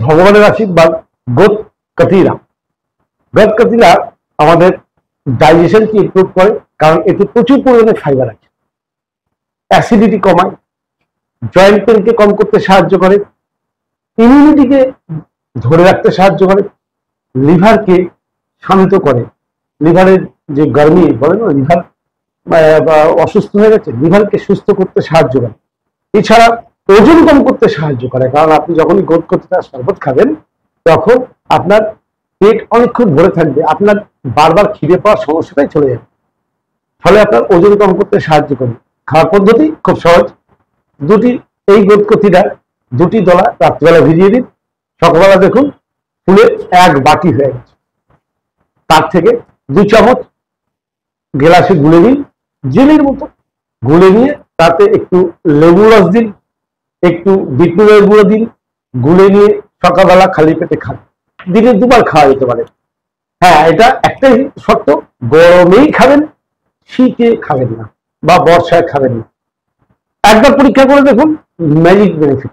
ভগবানের আশীর্বাদ গোদ কাতিরা। গোদ কাতিরা আমাদের ডাইজেশনকে ইমপ্রুভ করে, কারণ এতে প্রচুর পরিমাণে ফাইবার আছে। অ্যাসিডিটি কমায়, জয়েন্ট পেনকে কম করতে সাহায্য করে, ইমিউনিটিকে ধরে রাখতে সাহায্য করে, লিভারকে শান্ত করে। লিভারের যে গরমি বলে না, লিভার অসুস্থ হয়ে গেছে, লিভারকে সুস্থ করতে সাহায্য করে। এছাড়া ওজন কম করতে সাহায্য করে, কারণ আপনি যখনই গোদ কাতিরা শরবত খাবেন তখন আপনার পেট অনেকক্ষণ ভরে থাকবে, আপনার বারবার খিদে পাওয়ার সমস্যাটাই চলে যাবে, ফলে আপনার ওজন কম করতে সাহায্য করে। খাওয়ার পদ্ধতি খুব সহজ। এই গোদ কাতিরা 2টি দলা রাত্রিবেলা ভিজিয়ে দিন, সকালবেলা দেখুন ফুলে 1 বাটি হয়ে গেছে। তার থেকে 2 চামচ গ্লাসে গুলে দিন, জেলির মতো গুলে নিয়ে তাতে একটু লেবু রস দিন, একটু বিটনুনের গুঁড়ো দিন, গুলে নিয়ে সকালবেলা খালি পেটে খান। দিনে 2 বার খাওয়া যেতে পারে। হ্যাঁ, এটা একটাই শর্ত, গরমেই খাবেন, শীতে খাবেন না বা বর্ষায় খাবেন না। একবার পরীক্ষা করে দেখুন, ম্যাজিক বেনিফিট।